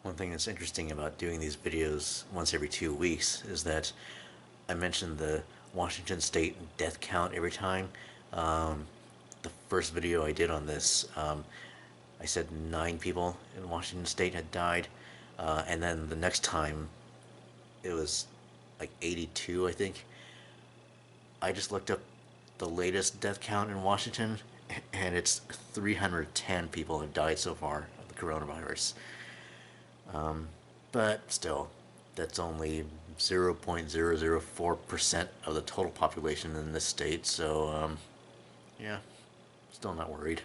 One thing that's interesting about doing these videos once every 2 weeks is that I mentioned the Washington State death count every time. Um, the first video I did on this, I said 9 people in Washington State had died, and then the next time it was like 82, I think. I just looked up the latest death count in Washington, and it's 310 people have died so far of the coronavirus. But still, that's only 0.004% of the total population in this state, so yeah, still not worried.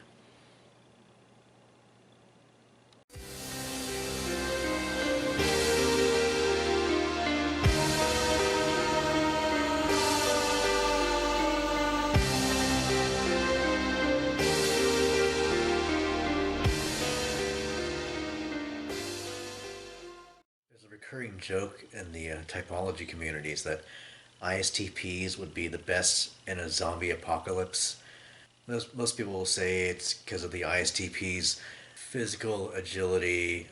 There's a recurring joke in the typology communities that ISTPs would be the best in a zombie apocalypse. Most people will say it's because of the ISTPs' physical agility,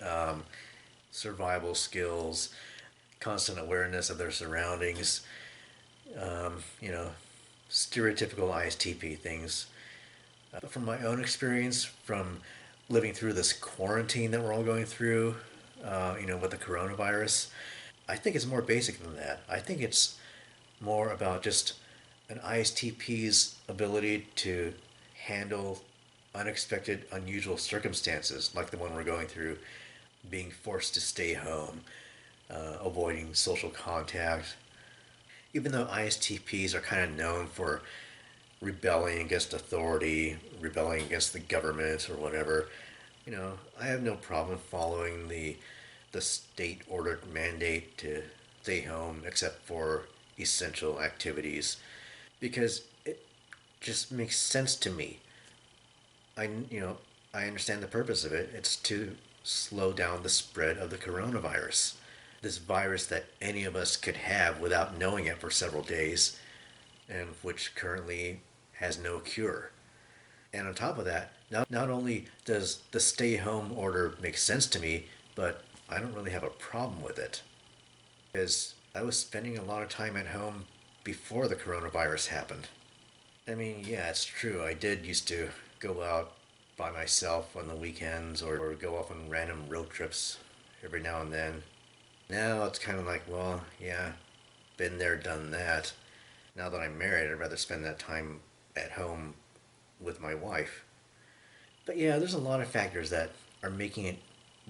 survival skills, constant awareness of their surroundings, you know, stereotypical ISTP things. But from my own experience, from living through this quarantine that we're all going through, with the coronavirus, I think it's more basic than that. I think it's more about just an ISTP's ability to handle unexpected, unusual circumstances like the one we're going through, being forced to stay home, avoiding social contact. Even though ISTPs are kind of known for rebelling against authority, rebelling against the government or whatever, I have no problem following the state ordered mandate to stay home except for essential activities because it just makes sense to me. I you know I understand the purpose of it. It's to slow down the spread of the coronavirus. This virus that any of us could have without knowing it for several days, and which currently has no cure. And on top of that, not only does the stay home order make sense to me, but I don't really have a problem with it. Because I was spending a lot of time at home before the coronavirus happened. I mean, yeah, it's true. I did used to go out by myself on the weekends or go off on random road trips every now and then. Now it's kind of like, well, yeah, been there, done that. Now that I'm married, I'd rather spend that time at home with my wife. But yeah, there's a lot of factors that are making it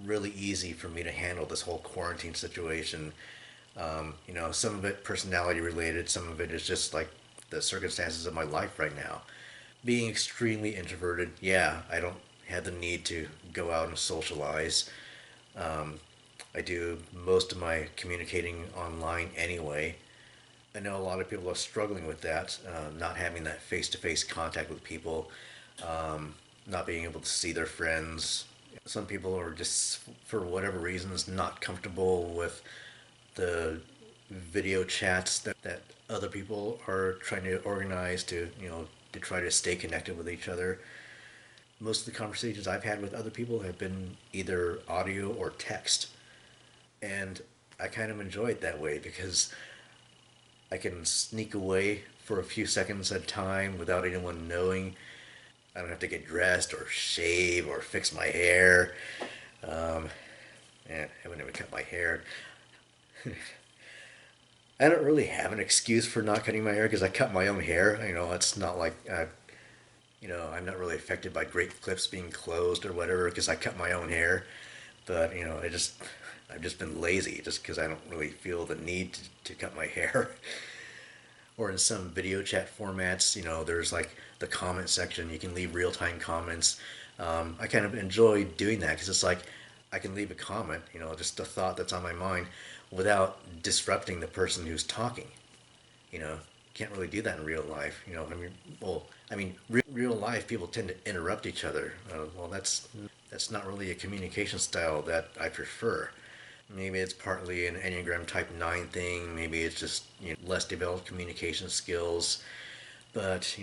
really easy for me to handle this whole quarantine situation. Some of it personality related, some of it is just like the circumstances of my life right now. Being extremely introverted, yeah, I don't have the need to go out and socialize. I do most of my communicating online anyway. I know a lot of people are struggling with that, not having that face to face contact with people, not being able to see their friends. Some people are just, for whatever reasons, not comfortable with the video chats that other people are trying to organize to try to stay connected with each other. Most of the conversations I've had with other people have been either audio or text. And I kind of enjoy it that way because I can sneak away for a few seconds at a time without anyone knowing. I don't have to get dressed or shave or fix my hair. Um, I haven't even cut my hair. I don't really have an excuse for not cutting my hair because I cut my own hair. It's not like I'm not really affected by great clips being closed or whatever because I cut my own hair. But I've just been lazy just because I don't really feel the need to cut my hair. Or in some video chat formats, there's like the comment section. You can leave real time comments. I kind of enjoy doing that because it's like I can leave a comment, just a thought that's on my mind without disrupting the person who's talking. Can't really do that in real life. Real life people tend to interrupt each other. Well, that's not really a communication style that I prefer. Maybe it's partly an Enneagram Type 9 thing. Maybe it's just less developed communication skills. But,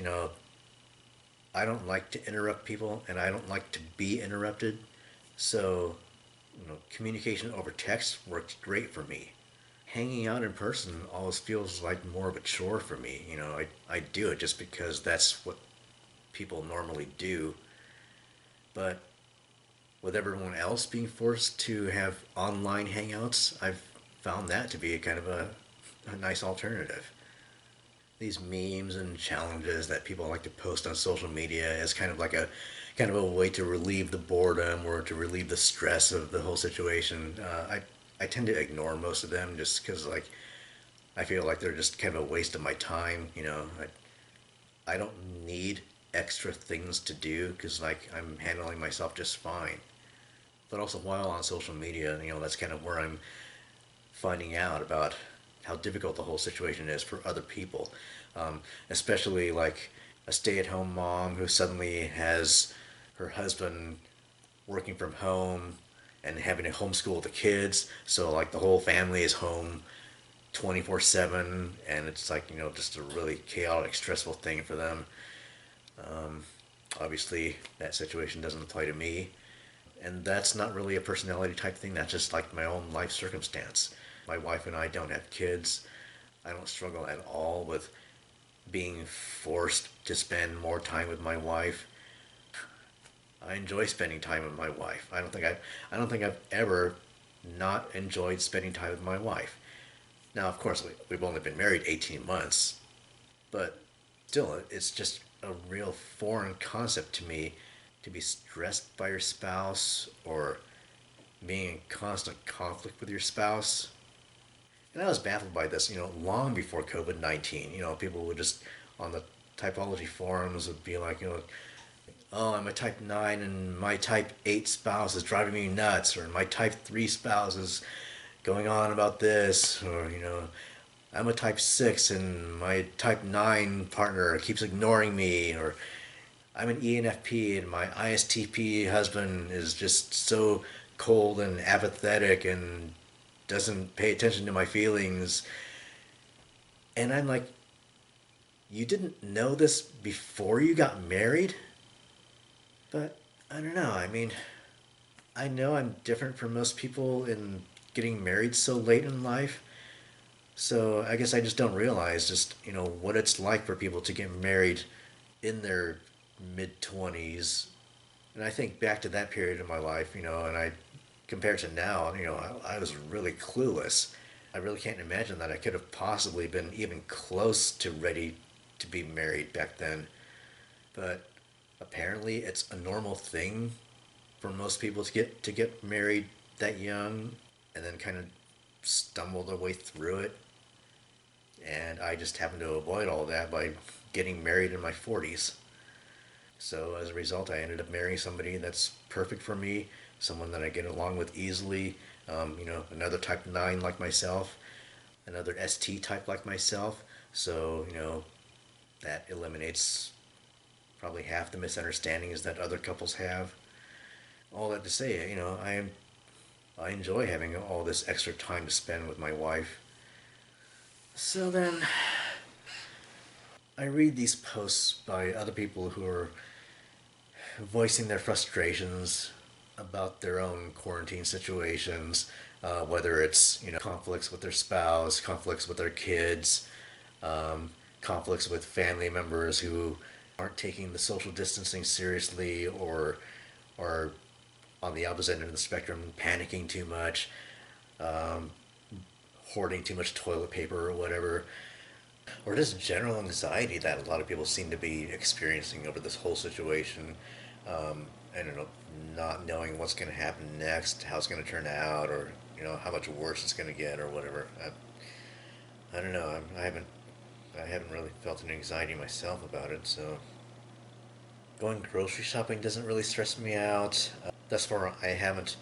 I don't like to interrupt people and I don't like to be interrupted. So Communication over text works great for me. Hanging out in person always feels like more of a chore for me. I do it just because that's what people normally do. But with everyone else being forced to have online hangouts, I've found that to be a kind of a nice alternative. These memes and challenges that people like to post on social media as kind of a way to relieve the boredom or to relieve the stress of the whole situation. I tend to ignore most of them just because I feel like they're just kind of a waste of my time. I don't need extra things to do because I'm handling myself just fine. But also while on social media, that's kind of where I'm finding out about how difficult the whole situation is for other people, especially like a stay-at-home mom who suddenly has her husband working from home and having to homeschool the kids. So like the whole family is home 24/7, and it's just a really chaotic, stressful thing for them. Obviously, that situation doesn't apply to me, and that's not really a personality type thing. That's just like my own life circumstance. My wife and I don't have kids. I don't struggle at all with being forced to spend more time with my wife. I enjoy spending time with my wife. I don't think I've ever not enjoyed spending time with my wife. Now, of course, we've only been married 18 months, but still, it's just a real foreign concept to me to be stressed by your spouse or being in constant conflict with your spouse. And I was baffled by this, long before COVID-19. People would just, on the typology forums, would be like, oh, I'm a type 9 and my type 8 spouse is driving me nuts, or my type 3 spouse is going on about this, or, I'm a type 6 and my type 9 partner keeps ignoring me, or I'm an ENFP and my ISTP husband is just so cold and apathetic and doesn't pay attention to my feelings. And I'm like, you didn't know this before you got married? But I don't know. I mean, I know I'm different from most people in getting married so late in life. So I guess I just don't realize just, what it's like for people to get married in their mid 20s. And I think back to that period of my life, and I compared to now, I was really clueless. I really can't imagine that I could have possibly been even close to ready to be married back then. But apparently it's a normal thing for most people to get married that young and then kind of stumble their way through it. And I just happened to avoid all that by getting married in my 40s. So as a result, I ended up marrying somebody that's perfect for me, someone that I get along with easily. Another type 9 like myself, another ST type like myself. So, that eliminates probably half the misunderstandings that other couples have. All that to say, I enjoy having all this extra time to spend with my wife. So then I read these posts by other people who are voicing their frustrations about their own quarantine situations, whether it's conflicts with their spouse, conflicts with their kids, conflicts with family members who aren't taking the social distancing seriously, or are on the opposite end of the spectrum, panicking too much, hoarding too much toilet paper or whatever, or just general anxiety that a lot of people seem to be experiencing over this whole situation. I don't know, not knowing what's going to happen next, how it's going to turn out, or how much worse it's going to get, or whatever. I don't know. I haven't really felt an anxiety myself about it. So going grocery shopping doesn't really stress me out. Thus far, I haven't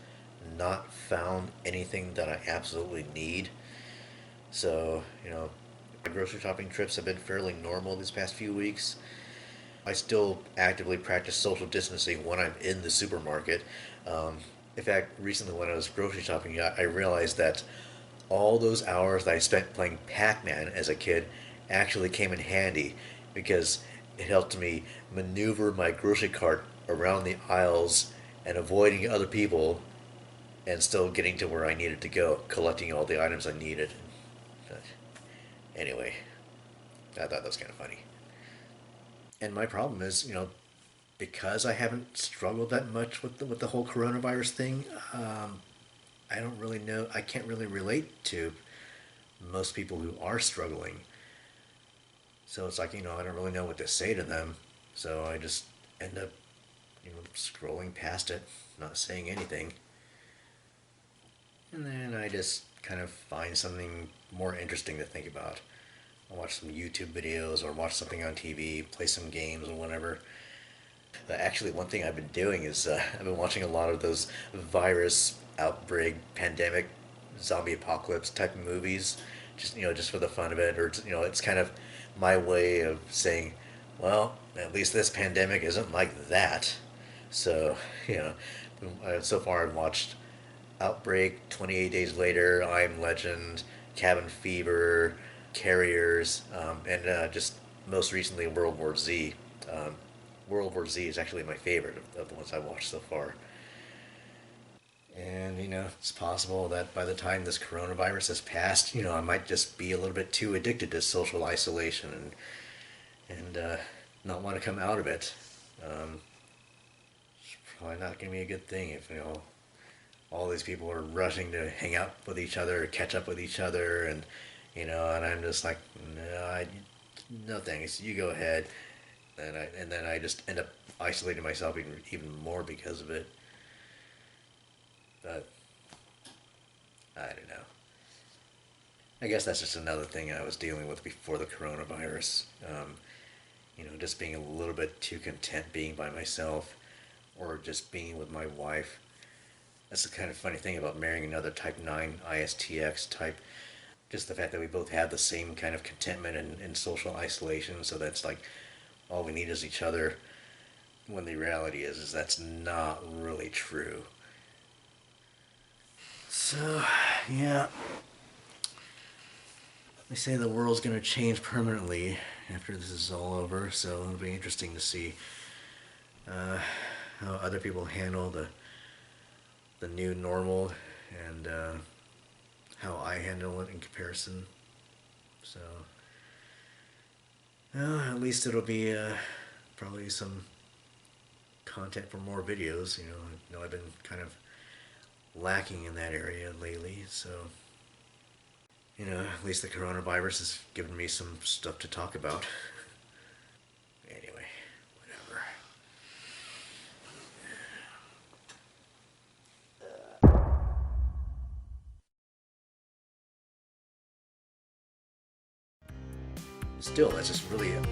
not found anything that I absolutely need. So my grocery shopping trips have been fairly normal these past few weeks. I still actively practice social distancing when I'm in the supermarket. Um, in fact, recently when I was grocery shopping, I realized that all those hours that I spent playing Pac-Man as a kid actually came in handy because it helped me maneuver my grocery cart around the aisles and avoiding other people and still getting to where I needed to go, collecting all the items I needed. But anyway, I thought that was kind of funny. And my problem is, because I haven't struggled that much with the whole coronavirus thing, I don't really know. I can't really relate to most people who are struggling. So it's like, I don't really know what to say to them. So I just end up, scrolling past it, not saying anything. And then I just kind of find something more interesting to think about. I'll watch some YouTube videos or watch something on TV, play some games or whatever. Actually, one thing I've been doing is I've been watching a lot of those virus outbreak, pandemic, zombie apocalypse type of movies, just for the fun of it, or it's kind of my way of saying, well, at least this pandemic isn't like that. So, so far I've watched Outbreak, 28 Days Later, I'm Legend, Cabin Fever, Carriers, and just most recently World War Z. World War Z is actually my favorite of the ones I watched so far. And, it's possible that by the time this coronavirus has passed, I might just be a little bit too addicted to social isolation and not want to come out of it. It's probably not going to be a good thing if, all these people are rushing to hang out with each other, catch up with each other, and I'm just like, no thanks, you go ahead. And then I just end up isolating myself even more because of it. But I don't know. I guess that's just another thing I was dealing with before the coronavirus. Just being a little bit too content being by myself, or just being with my wife. That's the kind of funny thing about marrying another Type 9 ISTX type. Just the fact that we both have the same kind of contentment in social isolation, so that's like all we need is each other. When the reality is that's not really true. So, yeah. They say the world's going to change permanently after this is all over, so it'll be interesting to see how other people handle the new normal and how I handle it in comparison. So, at least it'll be probably some content for more videos. I've been kind of lacking in that area lately, so at least the coronavirus has given me some stuff to talk about. Anyway, whatever. Still, that's just really a